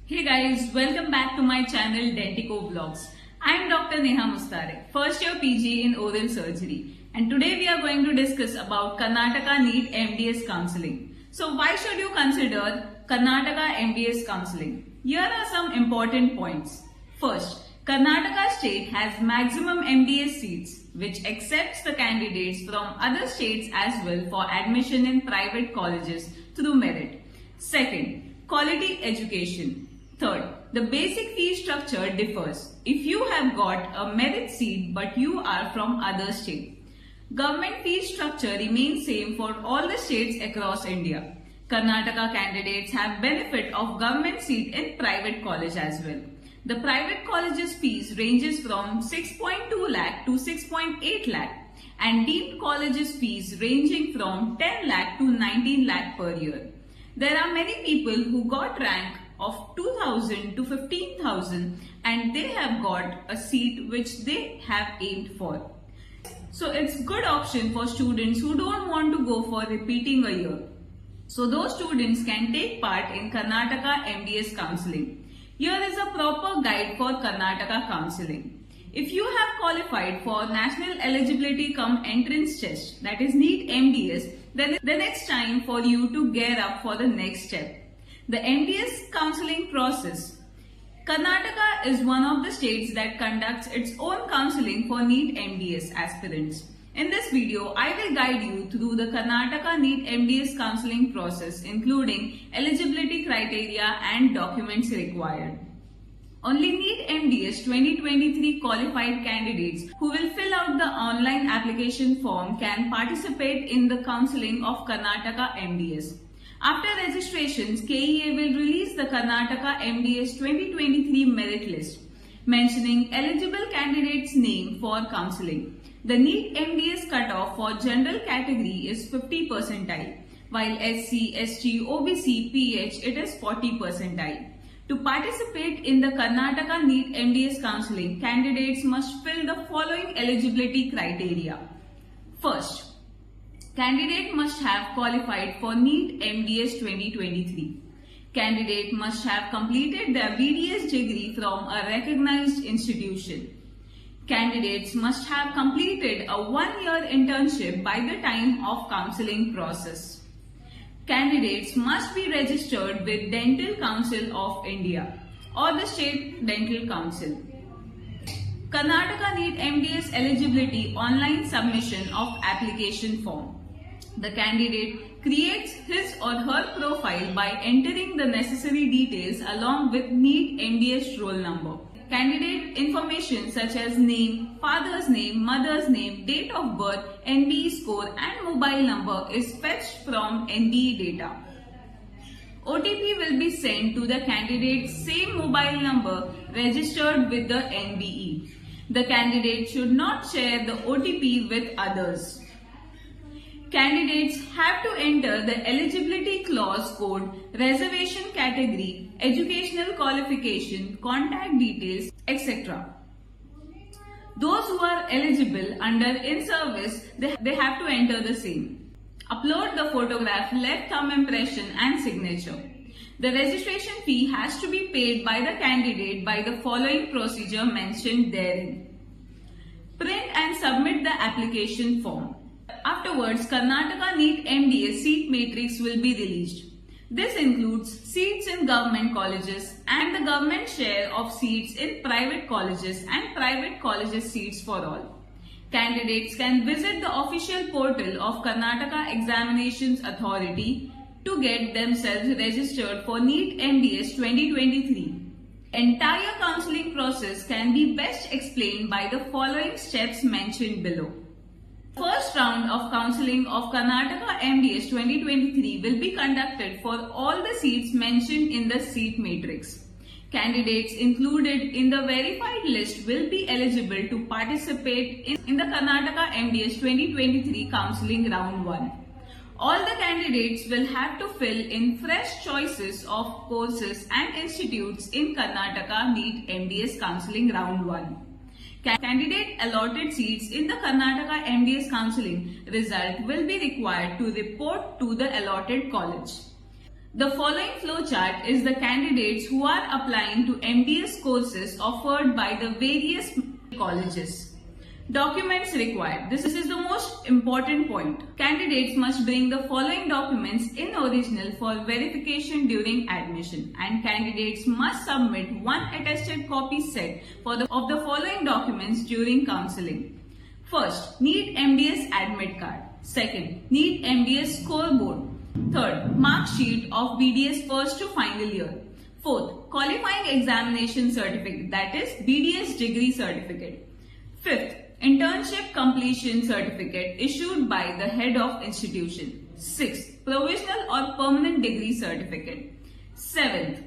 Hey guys, welcome back to my channel Dentico Vlogs. I am Dr. Neha Mustarek, first year PG in oral surgery, and today we are going to discuss about Karnataka NEET MDS counseling. So why should you consider Karnataka MDS counseling? Here are some important points. First, Karnataka state has maximum MDS seats which accepts the candidates from other states as well for admission in private colleges through merit. Second, quality education. Third, the basic fee structure differs. If you have got a merit seat but you are from other state, government fee structure remains same for all the states across India. Karnataka candidates have benefit of government seat in private college as well. The private colleges fees ranges from 6.2 lakh to 6.8 lakh and deemed colleges fees ranging from 10 lakh to 19 lakh per year. There are many people who got rank of 2,000 to 15,000 and they have got a seat which they have aimed for. So it's good option for students who don't want to go for repeating a year. So those students can take part in Karnataka MDS counseling. Here is a proper guide for Karnataka counseling. If you have qualified for National Eligibility cum Entrance Test, that is NEET MDS, then it's time for you to gear up for the next step. The MDS counseling process. Karnataka is one of the states that conducts its own counseling for NEET MDS aspirants. In this video, I will guide you through the Karnataka NEET MDS counseling process, including eligibility criteria and documents required. Only NEET MDS 2023 qualified candidates who will fill out the online application form can participate in the counseling of Karnataka MDS. After registrations, KEA will release the Karnataka MDS 2023 merit list, mentioning eligible candidates' name for counseling. The NEET MDS cutoff for general category is 50 percentile, while SC, ST, OBC, PH it is 40 percentile. To participate in the Karnataka NEET MDS counseling, candidates must fill the following eligibility criteria. First, candidate must have qualified for NEET MDS 2023. Candidate must have completed their BDS degree from a recognized institution. Candidates must have completed a 1-year internship by the time of counseling process. Candidates must be registered with Dental Council of India or the State Dental Council. Karnataka NEET MDS eligibility online submission of application form. The candidate creates his or her profile by entering the necessary details along with NEET MDS roll number. Candidate information such as name, father's name, mother's name, date of birth, NBE score and mobile number is fetched from NBE data. OTP will be sent to the candidate's same mobile number registered with the NBE. The candidate should not share the OTP with others. Candidates have to enter the eligibility clause code, reservation category, educational qualification, contact details, etc. Those who are eligible under in-service, they have to enter the same. Upload the photograph, left thumb impression and signature. The registration fee has to be paid by the candidate by the following procedure mentioned therein. Print and submit the application form. Afterwards, Karnataka NEET MDS seat matrix will be released. This includes seats in government colleges and the government share of seats in private colleges and private colleges seats for all. Candidates can visit the official portal of Karnataka Examinations Authority to get themselves registered for NEET MDS 2023. Entire counseling process can be best explained by the following steps mentioned below. First round of counseling of Karnataka MDS 2023 will be conducted for all the seats mentioned in the seat matrix. Candidates included in the verified list will be eligible to participate in the Karnataka MDS 2023 counseling round 1. All the candidates will have to fill in fresh choices of courses and institutes in Karnataka NEET MDS counseling round 1. Candidate allotted seats in the Karnataka MDS counseling result will be required to report to the allotted college. The following flowchart is the candidates who are applying to MDS courses offered by the various colleges. Documents required. This is the most important point. Candidates must bring the following documents in original for verification during admission, and candidates must submit one attested copy set of the following documents during counseling. First, need MDS admit card. Second, need MDS scoreboard. Third, mark sheet of BDS first to final year. Fourth, qualifying examination certificate, that is BDS degree certificate. Fifth, internship completion certificate issued by the head of institution. Sixth, provisional or permanent degree certificate. Seventh,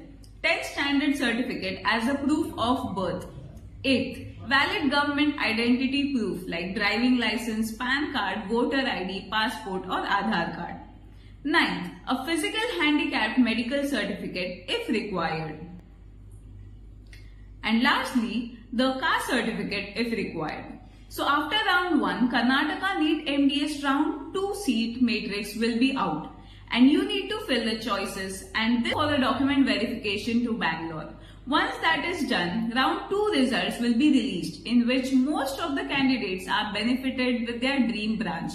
10th standard certificate as a proof of birth. Eighth, valid government identity proof like driving license, PAN card, voter ID, passport or Aadhaar card. Ninth, a physical handicap medical certificate if required. And lastly, the caste certificate if required. So after round 1, Karnataka NEET MDS round 2 seat matrix will be out, and you need to fill the choices and this for the document verification to Bangalore. Once that is done, round 2 results will be released, in which most of the candidates are benefited with their dream branch,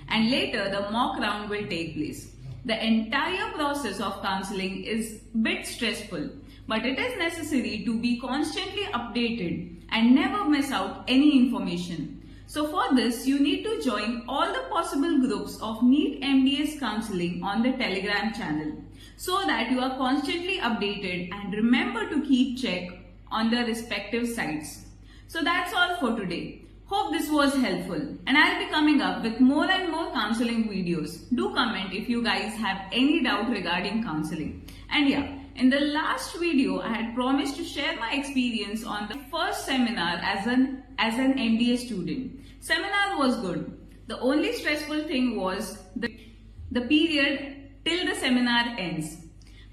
and later the mock round will take place. The entire process of counseling is a bit stressful, but it is necessary to be constantly updated and never miss out any information. So for this, you need to join all the possible groups of NEET MDS counseling on the Telegram channel so that you are constantly updated, and remember to keep check on the respective sites. So that's all for today. Hope this was helpful, and I'll be coming up with more and more counseling videos. Do comment if you guys have any doubt regarding counseling. And yeah, in the last video, I had promised to share my experience on the first seminar as an MDS student. Seminar was good. The only stressful thing was the period till the seminar ends.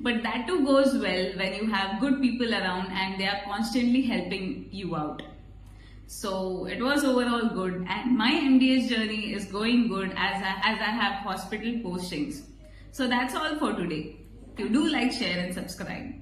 But that too goes well when you have good people around and they are constantly helping you out. So it was overall good, and my MDS journey is going good as I have hospital postings. So that's all for today. You do like, share and subscribe.